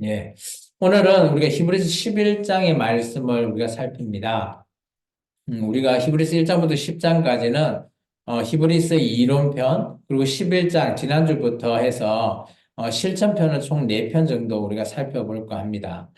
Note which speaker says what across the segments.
Speaker 1: 예. 오늘은 우리가 히브리서 11장의 말씀을 우리가 살핍니다. 우리가 히브리서 1장부터 10장까지는 히브리서 이론편, 그리고 11장, 지난주부터 해서 실천편을 총 4편 정도 우리가 살펴볼까 합니다.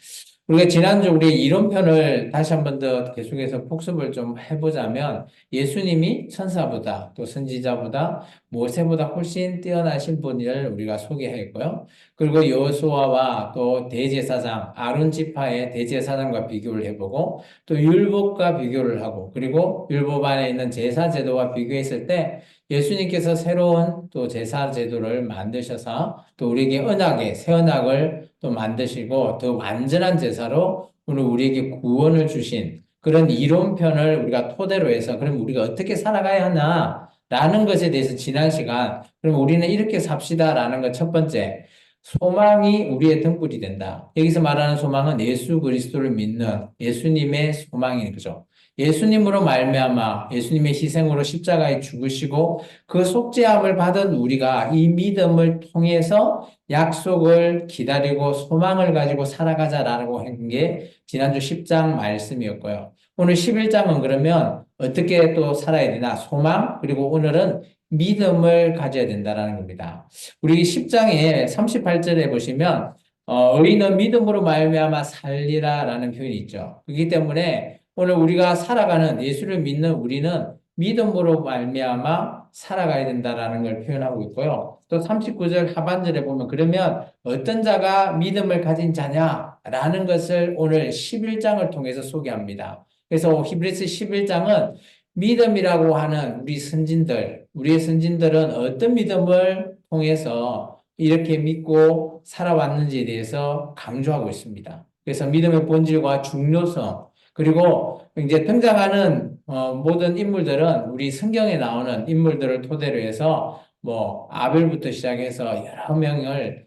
Speaker 1: 우리가 지난주 우리 이론편을 다시 한 번 더 계속해서 복습을 좀 해보자면 예수님이 천사보다 또 선지자보다 모세보다 훨씬 뛰어나신 분을 우리가 소개했고요. 그리고 여호수아와 또 대제사장 아론 지파의 대제사장과 비교를 해보고 또 율법과 비교를 하고 그리고 율법 안에 있는 제사 제도와 비교했을 때 예수님께서 새로운 또 제사 제도를 만드셔서 또 우리에게 언약의 새 언약을 또 만드시고 더 완전한 제사로 오늘 우리에게 구원을 주신 그런 이론편을 우리가 토대로 해서 그럼 우리가 어떻게 살아가야 하나라는 것에 대해서 지난 시간 그럼 우리는 이렇게 삽시다라는 것 첫 번째 소망이 우리의 등불이 된다. 여기서 말하는 소망은 예수 그리스도를 믿는 예수님의 소망인 거죠. 예수님으로 말미암아 예수님의 희생으로 십자가에 죽으시고 그 속죄함을 받은 우리가 이 믿음을 통해서 약속을 기다리고 소망을 가지고 살아가자라고 한 게 지난주 10장 말씀이었고요. 오늘 11장은 그러면 어떻게 또 살아야 되나? 소망, 그리고 오늘은 믿음을 가져야 된다라는 겁니다. 우리 10장에 38절에 보시면 의인은 믿음으로 말미암아 살리라라는 표현이 있죠. 그렇기 때문에 오늘 우리가 살아가는 예수를 믿는 우리는 믿음으로 말미암아 살아가야 된다라는 걸 표현하고 있고요. 또 39절 하반절에 보면 그러면 어떤 자가 믿음을 가진 자냐라는 것을 오늘 11장을 통해서 소개합니다. 그래서 히브리서 11장은 믿음이라고 하는 우리 선진들, 우리의 선진들은 어떤 믿음을 통해서 이렇게 믿고 살아왔는지에 대해서 강조하고 있습니다. 그래서 믿음의 본질과 중요성, 그리고 이제 등장하는 모든 인물들은 우리 성경에 나오는 인물들을 토대로 해서 뭐 아벨부터 시작해서 여러 명을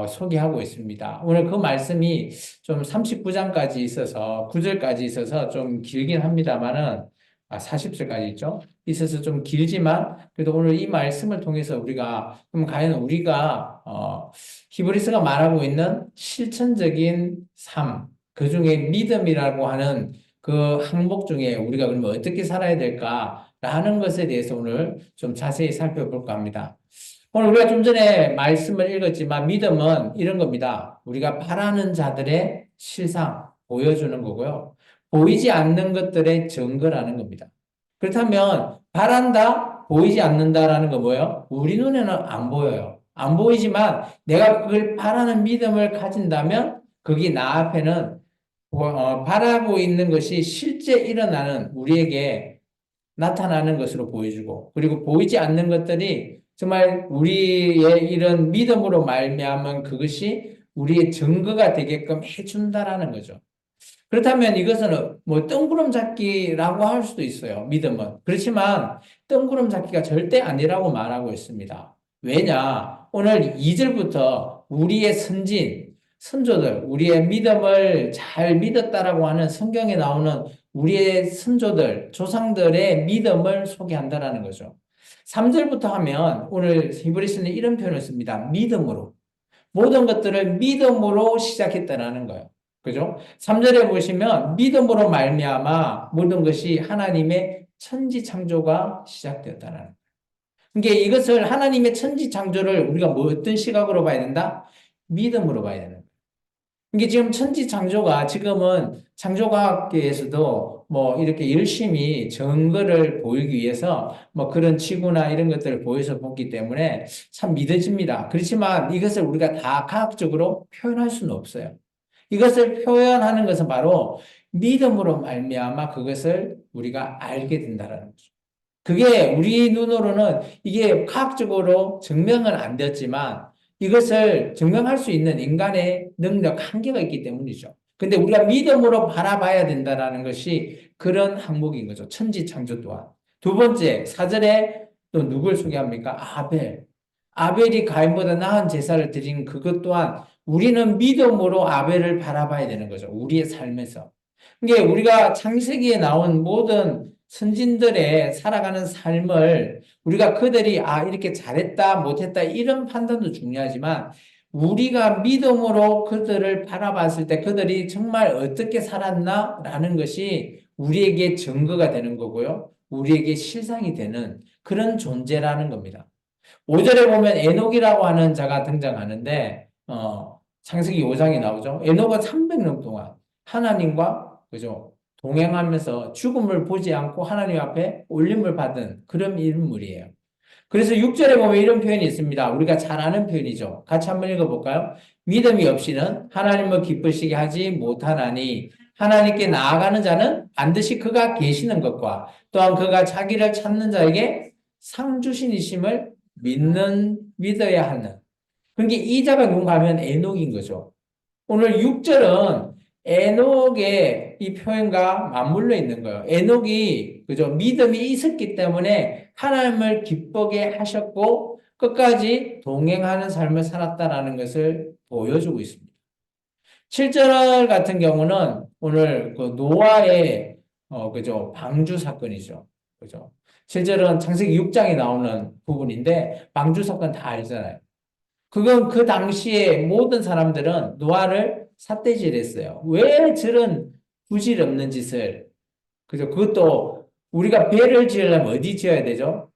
Speaker 1: 소개하고 있습니다. 오늘 그 말씀이 좀 39장까지 있어서 9절까지 있어서 좀 길긴 합니다만은 40절까지 있죠. 있어서 좀 길지만 그래도 오늘 이 말씀을 통해서 우리가 그럼 과연 우리가 히브리서가 말하고 있는 실천적인 삶, 그 중에 믿음이라고 하는 그 항목 중에 우리가 그러면 어떻게 살아야 될까라는 것에 대해서 오늘 좀 자세히 살펴볼까 합니다. 오늘 우리가 좀 전에 말씀을 읽었지만 믿음은 이런 겁니다. 우리가 바라는 자들의 실상 보여주는 거고요. 보이지 않는 것들의 증거라는 겁니다. 그렇다면 바란다, 보이지 않는다라는 거 뭐예요? 우리 눈에는 안 보여요. 안 보이지만 내가 그걸 바라는 믿음을 가진다면 그게 나 앞에는 바라고 있는 것이 실제 일어나는 우리에게 나타나는 것으로 보여주고 그리고 보이지 않는 것들이 정말 우리의 이런 믿음으로 말미암은 그것이 우리의 증거가 되게끔 해준다라는 거죠. 그렇다면 이것은 뭐 뜬구름 잡기라고 할 수도 있어요. 믿음은. 그렇지만 뜬구름 잡기가 절대 아니라고 말하고 있습니다. 왜냐? 오늘 2절부터 우리의 선진, 선조들, 우리의 믿음을 잘 믿었다라고 하는 성경에 나오는 우리의 선조들, 조상들의 믿음을 소개한다라는 거죠. 3절부터 하면 오늘 히브리서는 이런 표현을 씁니다. 믿음으로. 모든 것들을 믿음으로 시작했다라는 거예요. 그죠? 3절에 보시면 믿음으로 말미암아 모든 것이 하나님의 천지 창조가 시작되었다는 거예요. 그러니까 이것을 하나님의 천지 창조를 우리가 뭐 어떤 시각으로 봐야 된다? 믿음으로 봐야 되는 거예요. 이게 지금 천지 창조가 지금은 창조과학계에서도 뭐 이렇게 열심히 증거를 보이기 위해서 뭐 그런 지구나 이런 것들을 보여서 보기 때문에 참 믿어집니다. 그렇지만 이것을 우리가 다 과학적으로 표현할 수는 없어요. 이것을 표현하는 것은 바로 믿음으로 말미암아 그것을 우리가 알게 된다는 거죠. 그게 우리 눈으로는 이게 과학적으로 증명은 안 되었지만 이것을 증명할 수 있는 인간의 능력 한계가 있기 때문이죠. 근데 우리가 믿음으로 바라봐야 된다는 것이 그런 항목인 거죠. 천지 창조 또한. 두 번째, 사절에 또 누굴 소개합니까? 아벨. 아벨이 가인보다 나은 제사를 드린 그것 또한 우리는 믿음으로 아벨을 바라봐야 되는 거죠. 우리의 삶에서. 이게 우리가 창세기에 나온 모든 선진들의 살아가는 삶을 우리가 그들이 이렇게 잘했다, 못했다, 이런 판단도 중요하지만 우리가 믿음으로 그들을 바라봤을 때 그들이 정말 어떻게 살았나라는 것이 우리에게 증거가 되는 거고요. 우리에게 실상이 되는 그런 존재라는 겁니다. 5절에 보면 에녹이라고 하는 자가 등장하는데, 창세기 5장에 나오죠. 에녹은 300년 동안 하나님과, 그죠? 동행하면서 죽음을 보지 않고 하나님 앞에 올림을 받은 그런 인물이에요. 그래서 6절에 보면 이런 표현이 있습니다. 우리가 잘 아는 표현이죠. 같이 한번 읽어볼까요? 믿음이 없이는 하나님을 기쁘시게 하지 못하나니 하나님께 나아가는 자는 반드시 그가 계시는 것과 또한 그가 자기를 찾는 자에게 상 주신이심을 믿어야 하는. 그러니까 이 자가 누군가 하면 에녹인 거죠. 오늘 6절은 에녹의 이 표현과 맞물려 있는 거예요. 에녹이 그죠? 믿음이 있었기 때문에 하나님을 기쁘게 하셨고 끝까지 동행하는 삶을 살았다라는 것을 보여주고 있습니다. 7절 같은 경우는 오늘 그 노아의 그죠? 방주 사건이죠. 그죠? 7절은 창세기 6장에 나오는 부분인데 방주 사건 다 알잖아요. 그건 그 당시에 모든 사람들은 노아를 삿대질했어요. 왜 저런 부질 없는 짓을, 그죠? 그것도 우리가 배를 지으려면 어디 지어야 되죠?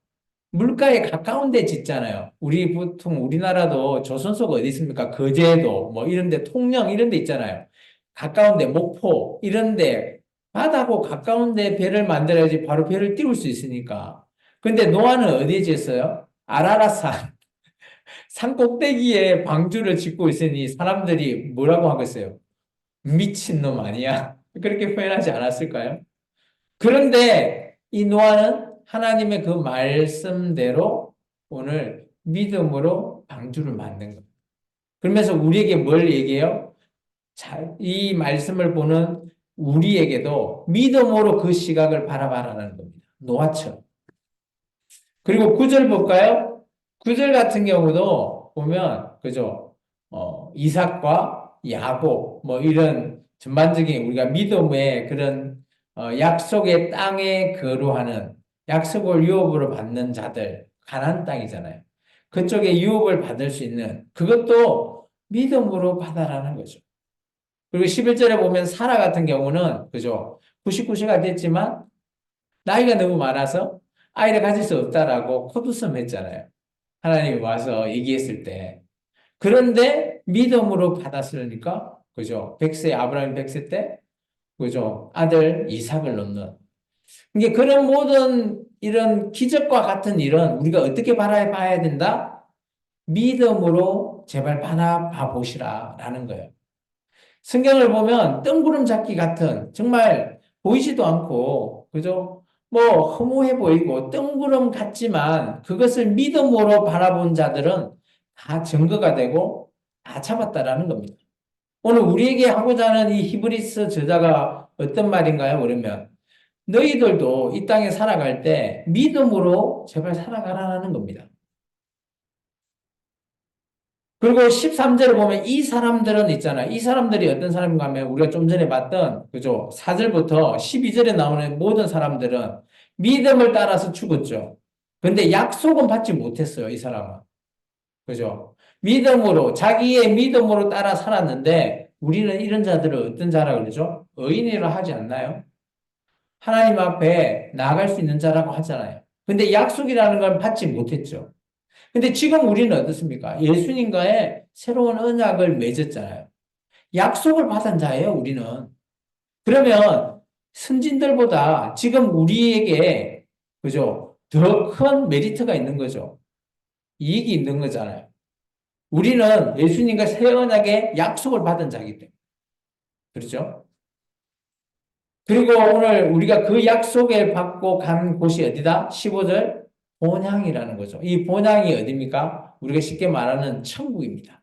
Speaker 1: 물가에 가까운 데 짓잖아요. 우리 보통 우리나라도 조선소가 어디 있습니까? 거제도, 뭐 이런 데, 통영 이런 데 있잖아요. 가까운 데, 목포 이런 데, 바다하고 가까운 데 배를 만들어야지 바로 배를 띄울 수 있으니까. 근데 노아는 어디에 지었어요? 아라라산. 산 꼭대기에 방주를 짓고 있으니 사람들이 뭐라고 하겠어요? 미친놈 아니야? 그렇게 표현하지 않았을까요? 그런데 이 노아는 하나님의 그 말씀대로 오늘 믿음으로 방주를 만든 거예요. 그러면서 우리에게 뭘 얘기해요? 자, 이 말씀을 보는 우리에게도 믿음으로 그 시각을 바라봐라는 겁니다. 노아처럼. 그리고 9절 볼까요? 9절 같은 경우도 보면, 그죠? 이삭과 야곱, 뭐 이런 전반적인 우리가 믿음의 그런, 약속의 땅에 거류하는 약속을 유업으로 받는 자들, 가나안 땅이잖아요. 그쪽에 유업을 받을 수 있는 그것도 믿음으로 받아라는 거죠. 그리고 11절에 보면 사라 같은 경우는, 그죠? 99세가 됐지만 나이가 너무 많아서 아이를 가질 수 없다라고 코드섬 했잖아요. 하나님이 와서 얘기했을 때. 그런데 믿음으로 받았으니까, 그죠? 100세, 아브라함 100세 때, 그죠? 아들 이삭을 낳는. 이게 그런 모든 이런 기적과 같은 일은 우리가 어떻게 바라봐야 된다? 믿음으로 제발 바라봐 보시라라는 거예요. 성경을 보면 뜬구름 잡기 같은 정말 보이지도 않고, 그죠? 뭐 허무해 보이고 뜬구름 같지만 그것을 믿음으로 바라본 자들은 다 증거가 되고 다 잡았다라는 겁니다. 오늘 우리에게 하고자 하는 이 히브리스 저자가 어떤 말인가요? 그러면 너희들도 이 땅에 살아갈 때 믿음으로 제발 살아가라는 겁니다. 그리고 13절을 보면 이 사람들은 있잖아요. 이 사람들이 어떤 사람인가 하면 우리가 좀 전에 봤던, 그죠? 4절부터 12절에 나오는 모든 사람들은 믿음을 따라서 죽었죠. 근데 약속은 받지 못했어요, 이 사람은. 그죠? 믿음으로, 자기의 믿음으로 따라 살았는데 우리는 이런 자들을 어떤 자라 그러죠? 의인이라 하지 않나요? 하나님 앞에 나아갈 수 있는 자라고 하잖아요. 근데 약속이라는 걸 받지 못했죠. 근데 지금 우리는 어떻습니까? 예수님과의 새로운 언약을 맺었잖아요. 약속을 받은 자예요, 우리는. 그러면 선진들보다 지금 우리에게, 그죠? 더 큰 메리트가 있는 거죠. 이익이 있는 거잖아요. 우리는 예수님과 새 언약의 약속을 받은 자이기 때문에. 그렇죠? 그리고 오늘 우리가 그 약속을 받고 간 곳이 어디다? 15절 본향이라는 거죠. 이 본향이 어디입니까? 우리가 쉽게 말하는 천국입니다.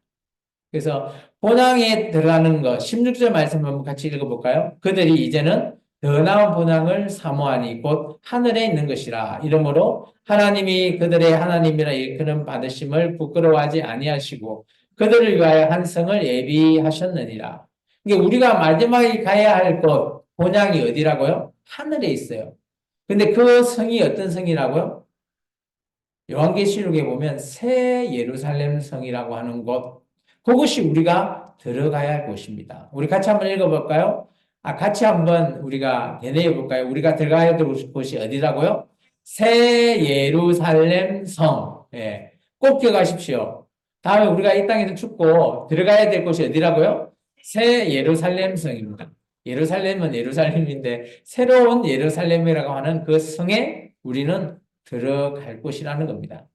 Speaker 1: 그래서 본향에 들어가는 것, 16절 말씀 한번 같이 읽어볼까요? 그들이 이제는 더 나은 본향을 사모하니 곧 하늘에 있는 것이라. 이러므로 하나님이 그들의 하나님이라 일컬음 받으심을 부끄러워하지 아니하시고 그들을 위하여 한 성을 예비하셨느니라. 이게 우리가 마지막에 가야 할 곳, 본향이 어디라고요? 하늘에 있어요. 근데 그 성이 어떤 성이라고요? 요한계시록에 보면 새 예루살렘 성이라고 하는 곳, 그것이 우리가 들어가야 할 곳입니다. 우리 같이 한번 읽어볼까요? 같이 한번 우리가 되뇌어 볼까요? 우리가 들어가야 될 곳이 어디라고요? 새 예루살렘 성. 예, 꼭 기억하십시오. 다음에 우리가 이 땅에서 죽고 들어가야 될 곳이 어디라고요? 새 예루살렘 성입니다. 예루살렘은 예루살렘인데 새로운 예루살렘이라고 하는 그 성에 우리는 들어갈 곳이라는 겁니다.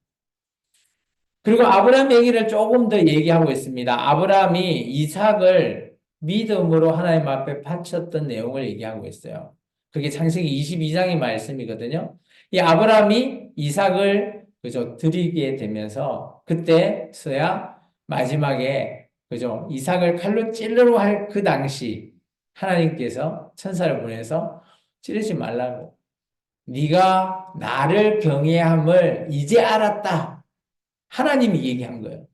Speaker 1: 그리고 아브라함 얘기를 조금 더 얘기하고 있습니다. 아브라함이 이삭을 믿음으로 하나님 앞에 바쳤던 내용을 얘기하고 있어요. 그게 창세기 22장의 말씀이거든요. 이 아브라함이 이삭을 그죠 드리게 되면서 그때서야 마지막에 그죠 이삭을 칼로 찔르러 할 그 당시 하나님께서 천사를 보내서 찌르지 말라고 네가 나를 경외함을 이제 알았다. 하나님이 얘기한 거예요.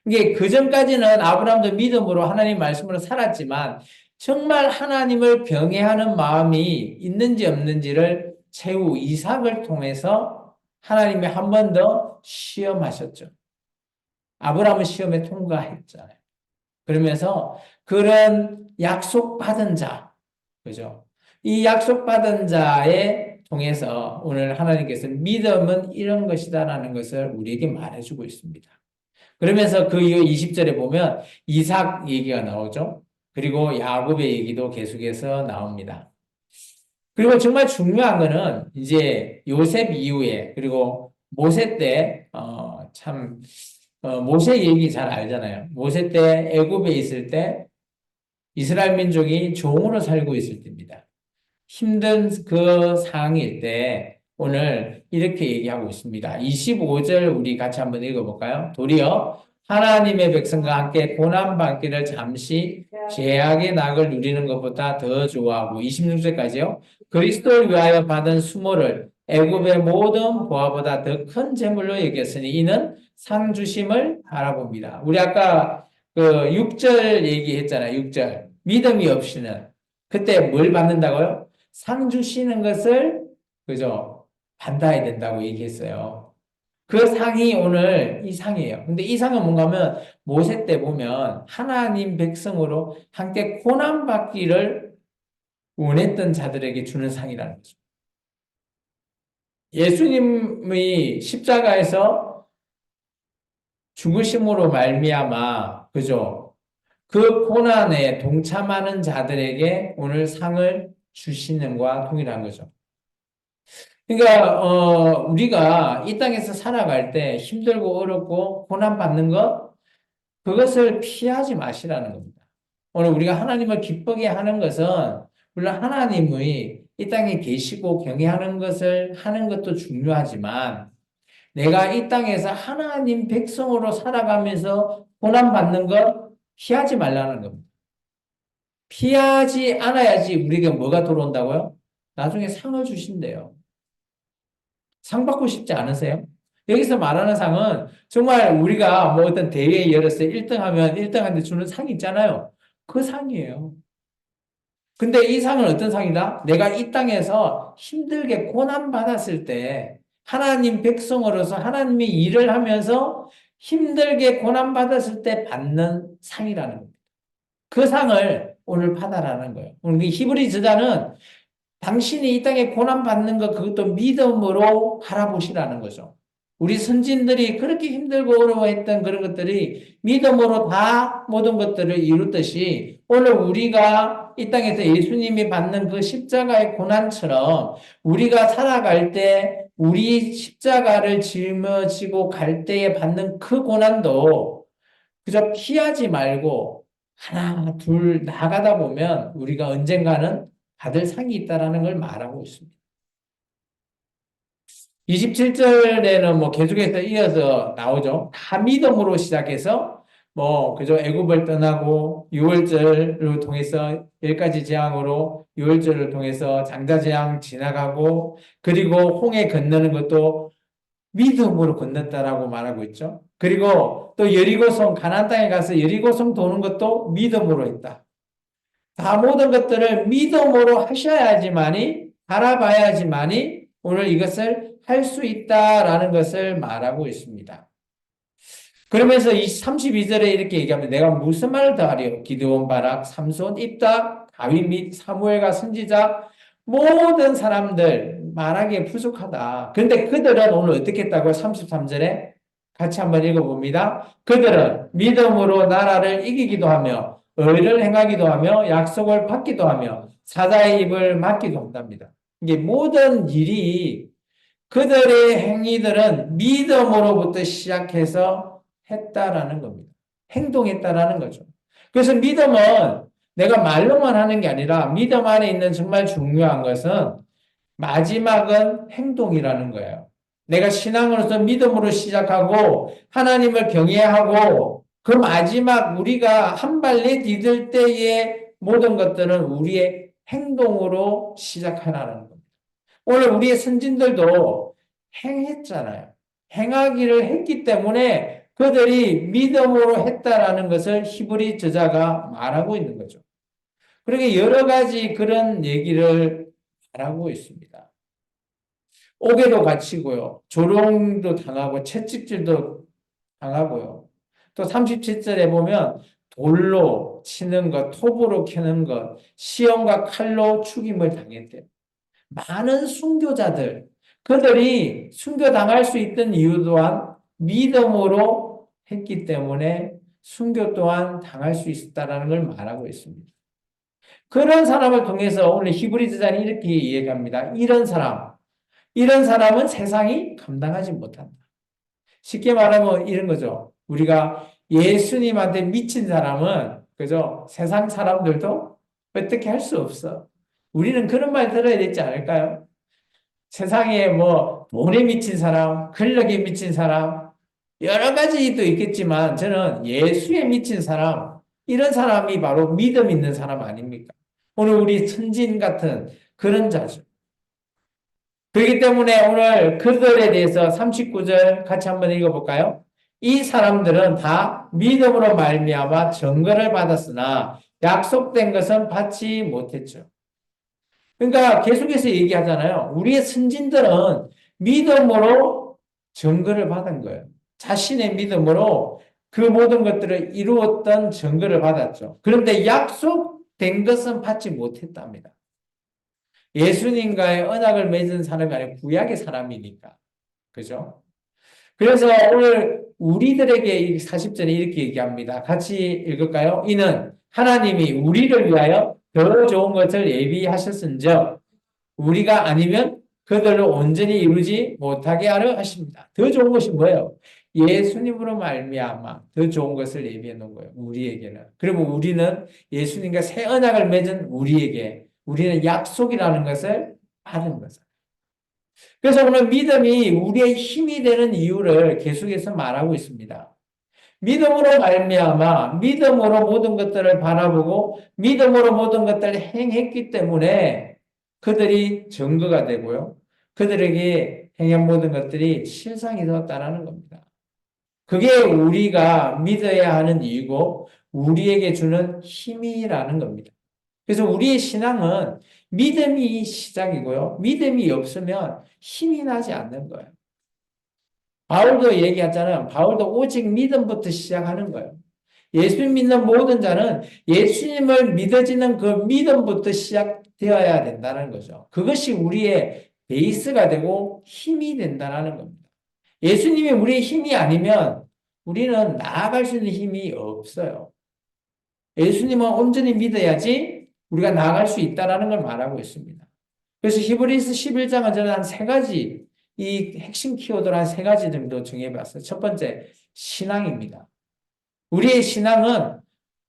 Speaker 1: 이게 그 전까지는 아브라함도 믿음으로 하나님 말씀으로 살았지만 정말 하나님을 경외하는 마음이 있는지 없는지를 최후 이삭을 통해서 하나님이 한 번 더 시험하셨죠. 아브라함은 시험에 통과했잖아요. 그러면서 그런 약속받은 자, 그죠? 이 약속받은 자에 통해서 오늘 하나님께서 믿음은 이런 것이다라는 것을 우리에게 말해주고 있습니다. 그러면서 그 이후 20절에 보면 이삭 얘기가 나오죠. 그리고 야곱의 얘기도 계속해서 나옵니다. 그리고 정말 중요한 거는 이제 요셉 이후에 그리고 모세 때, 모세 얘기 잘 알잖아요. 모세 때 애굽에 있을 때 이스라엘 민족이 종으로 살고 있을 때입니다. 힘든 그 상황일 때 오늘 이렇게 얘기하고 있습니다. 25절 우리 같이 한번 읽어볼까요? 도리어 하나님의 백성과 함께 고난받기를 잠시 죄악의 낙을 누리는 것보다 더 좋아하고 26절까지요. 그리스도를 위하여 받은 수모를 애굽의 모든 보화보다 더 큰 재물로 여겼으니 이는 상 주심을 바라봅니다. 우리 아까 그 6절 얘기했잖아요. 6절. 믿음이 없이는 그때 뭘 받는다고요? 상 주시는 것을 그죠? 받아야 된다고 얘기했어요. 그 상이 오늘 이 상이에요. 근데 이 상은 뭔가 하면 모세 때 보면 하나님 백성으로 함께 고난 받기를 원했던 자들에게 주는 상이라는 거죠. 예수님의 십자가에서 죽으심으로 말미암아 그죠? 그 고난에 동참하는 자들에게 오늘 상을 주시는 것과 동일한 거죠. 그러니까 우리가 이 땅에서 살아갈 때 힘들고 어렵고 고난받는 것 그것을 피하지 마시라는 겁니다. 오늘 우리가 하나님을 기쁘게 하는 것은 물론 하나님의 이 땅에 계시고 경외하는 것을 하는 것도 중요하지만 내가 이 땅에서 하나님 백성으로 살아가면서 고난받는 것 피하지 말라는 겁니다. 피하지 않아야지 우리에게 뭐가 들어온다고요? 나중에 상을 주신대요. 상 받고 싶지 않으세요? 여기서 말하는 상은 정말 우리가 뭐 어떤 대회에 열어서 1등 하면 1등한테 주는 상이 있잖아요. 그 상이에요. 근데 이 상은 어떤 상이다? 내가 이 땅에서 힘들게 고난받았을 때 하나님 백성으로서 하나님의 일을 하면서 힘들게 고난받았을 때 받는 상이라는 겁니다. 그 상을 오늘 받아라는 거예요. 오늘 히브리 저자는 당신이 이 땅에 고난받는 것 그것도 믿음으로 바라보시라는 거죠. 우리 선진들이 그렇게 힘들고 어려워했던 그런 것들이 믿음으로 다 모든 것들을 이루듯이 오늘 우리가 이 땅에서 예수님이 받는 그 십자가의 고난처럼 우리가 살아갈 때 우리 십자가를 짊어지고 갈 때에 받는 그 고난도 그저 피하지 말고 하나, 둘 나가다 보면 우리가 언젠가는 받을 상이 있다라는 걸 말하고 있습니다. 27절에는 뭐 계속해서 이어서 나오죠. 다 믿음으로 시작해서 뭐 그죠 애굽을 떠나고 6월절을 통해서 10가지 재앙으로 6월절을 통해서 장자 재앙 지나가고 그리고 홍해 건너는 것도 믿음으로 건넜다라고 말하고 있죠. 그리고 또 여리고성 가나안 땅에 가서 여리고성 도는 것도 믿음으로 했다. 다 모든 것들을 믿음으로 하셔야지만이 바라봐야지만이 오늘 이것을 할 수 있다라는 것을 말하고 있습니다. 그러면서 이 32절에 이렇게 얘기하면 내가 무슨 말을 더 하리요? 기드온, 바락, 삼손, 입다, 다윗 및 사무엘과 선지자 모든 사람들 말하기에 부족하다. 그런데 그들은 오늘 어떻게 했다고 33절에 같이 한번 읽어봅니다. 그들은 믿음으로 나라를 이기기도 하며 의를 행하기도 하며 약속을 받기도 하며 사자의 입을 막기도 한답니다. 이게 모든 일이 그들의 행위들은 믿음으로부터 시작해서 했다라는 겁니다. 행동했다라는 거죠. 그래서 믿음은 내가 말로만 하는 게 아니라 믿음 안에 있는 정말 중요한 것은 마지막은 행동이라는 거예요. 내가 신앙으로서 믿음으로 시작하고 하나님을 경외하고 그 마지막 우리가 한 발 내디딜 때의 모든 것들은 우리의 행동으로 시작하라는 겁니다. 오늘 우리의 선진들도 행했잖아요. 행하기를 했기 때문에 그들이 믿음으로 했다라는 것을 히브리 저자가 말하고 있는 거죠. 그렇게 여러 가지 그런 얘기를 말하고 있습니다. 옥에도 갇히고요. 조롱도 당하고 채찍질도 당하고요. 또 37절에 보면 돌로 치는 것, 톱으로 캐는 것, 시험과 칼로 죽임을 당했대요. 많은 순교자들, 그들이 순교당할 수 있던 이유 또한 믿음으로 했기 때문에 순교 또한 당할 수 있었다는 걸 말하고 있습니다. 그런 사람을 통해서 오늘 히브리 저자는 이렇게 얘기합니다. 이런 사람은 세상이 감당하지 못한다. 쉽게 말하면 이런 거죠. 우리가 예수님한테 미친 사람은, 그죠? 세상 사람들도 어떻게 할 수 없어. 우리는 그런 말 들어야 되지 않을까요? 세상에 뭐 돈에 미친 사람, 근력에 미친 사람, 여러 가지도 있겠지만 저는 예수에 미친 사람, 이런 사람이 바로 믿음 있는 사람 아닙니까? 오늘 우리 선진 같은 그런 자죠. 그렇기 때문에 오늘 그들에 대해서 39절 같이 한번 읽어볼까요? 이 사람들은 다 믿음으로 말미암아 증거를 받았으나 약속된 것은 받지 못했죠. 그러니까 계속해서 얘기하잖아요. 우리의 선진들은 믿음으로 증거를 받은 거예요. 자신의 믿음으로 그 모든 것들을 이루었던 증거를 받았죠. 그런데 약속된 것은 받지 못했답니다. 예수님과의 언약을 맺은 사람이 아니라 구약의 사람이니까. 그죠? 그래서 오늘 우리들에게 이 40절에 이렇게 얘기합니다. 같이 읽을까요? 이는 하나님이 우리를 위하여 더 좋은 것을 예비하셨은즉 우리가 아니면 그들로 온전히 이루지 못하게 하려 하십니다. 더 좋은 것이 뭐예요? 예수님으로 말미암아 더 좋은 것을 예비해 놓은 거예요. 우리에게는. 그리고 우리는 예수님과 새 언약을 맺은 우리는 약속이라는 것을 받은 거죠. 그래서 오늘 믿음이 우리의 힘이 되는 이유를 계속해서 말하고 있습니다. 믿음으로 말미암아 믿음으로 모든 것들을 바라보고 믿음으로 모든 것들을 행했기 때문에 그들이 증거가 되고요. 그들에게 행한 모든 것들이 실상이 되었다는 겁니다. 그게 우리가 믿어야 하는 이유고 우리에게 주는 힘이라는 겁니다. 그래서 우리의 신앙은 믿음이 시작이고요. 믿음이 없으면 힘이 나지 않는 거예요. 바울도 얘기했잖아요. 바울도 오직 믿음부터 시작하는 거예요. 예수 믿는 모든 자는 예수님을 믿어지는 그 믿음부터 시작되어야 된다는 거죠. 그것이 우리의 베이스가 되고 힘이 된다는 겁니다. 예수님이 우리의 힘이 아니면 우리는 나아갈 수 있는 힘이 없어요. 예수님은 온전히 믿어야지 우리가 나아갈 수 있다는 걸 말하고 있습니다. 그래서 히브리서 11장은 저는 한 세 가지, 이 핵심 키워드를 한 세 가지 정도 정해봤어요. 첫 번째, 신앙입니다. 우리의 신앙은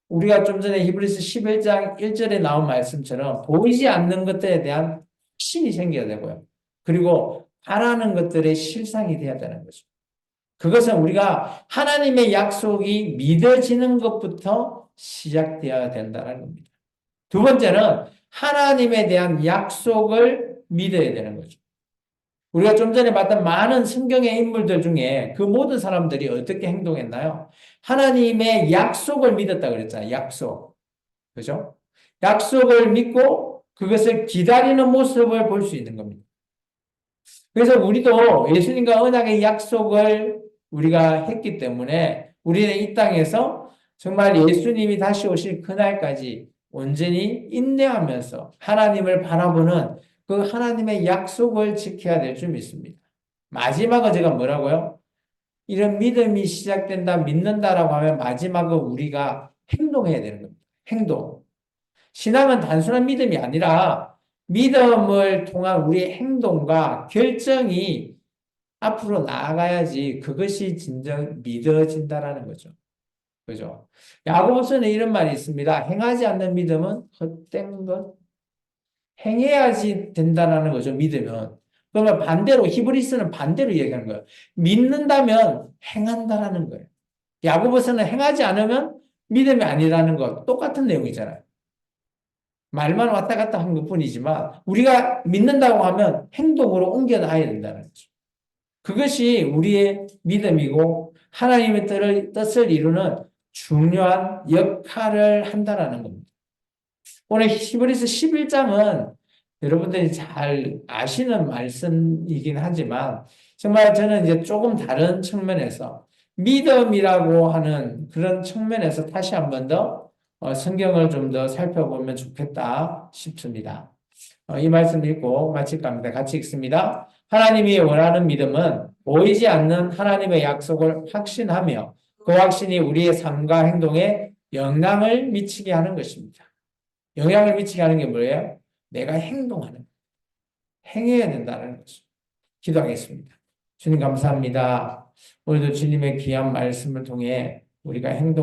Speaker 1: 우리가 좀 전에 히브리서 11장 1절에 나온 말씀처럼 보이지 않는 것들에 대한 확신이 생겨야 되고요. 그리고 바라는 것들의 실상이 되어야 되는 거죠. 그것은 우리가 하나님의 약속이 믿어지는 것부터 시작되어야 된다는 겁니다. 두 번째는 하나님에 대한 약속을 믿어야 되는 거죠. 우리가 좀 전에 봤던 많은 성경의 인물들 중에 그 모든 사람들이 어떻게 행동했나요? 하나님의 약속을 믿었다 그랬잖아요. 약속. 그죠? 약속을 믿고 그것을 기다리는 모습을 볼 수 있는 겁니다. 그래서 우리도 예수님과 언약의 약속을 우리가 했기 때문에 우리는 이 땅에서 정말 예수님이 다시 오실 그날까지 온전히 인내하면서 하나님을 바라보는 그 하나님의 약속을 지켜야 될 줄 믿습니다. 마지막은 제가 뭐라고요? 이런 믿음이 시작된다, 믿는다라고 하면 마지막은 우리가 행동해야 되는 겁니다. 행동. 신앙은 단순한 믿음이 아니라 믿음을 통한 우리의 행동과 결정이 앞으로 나아가야지 그것이 진정 믿어진다라는 거죠. 그죠? 야고보서는 이런 말이 있습니다. 행하지 않는 믿음은 헛된 것. 행해야지 된다라는 거죠. 믿으면. 그러면 반대로 히브리서는 반대로 얘기하는 거예요. 믿는다면 행한다라는 거예요. 야고보서는 행하지 않으면 믿음이 아니라는 것 똑같은 내용이잖아요. 말만 왔다 갔다 한 것뿐이지만 우리가 믿는다고 하면 행동으로 옮겨놔야 된다는 거죠. 그것이 우리의 믿음이고 하나님의 뜻을 이루는 중요한 역할을 한다라는 겁니다. 오늘 히브리서 11장은 여러분들이 잘 아시는 말씀이긴 하지만 정말 저는 이제 조금 다른 측면에서 믿음이라고 하는 그런 측면에서 다시 한번 더 성경을 좀 더 살펴보면 좋겠다 싶습니다. 이 말씀 읽고 마칠까 합니다. 같이 읽습니다. 하나님이 원하는 믿음은 보이지 않는 하나님의 약속을 확신하며 그 확신이 우리의 삶과 행동에 영향을 미치게 하는 것입니다. 영향을 미치게 하는 게 뭐예요? 내가 행동하는, 행해야 된다는 거죠. 기도하겠습니다. 주님 감사합니다. 오늘도 주님의 귀한 말씀을 통해 우리가 행동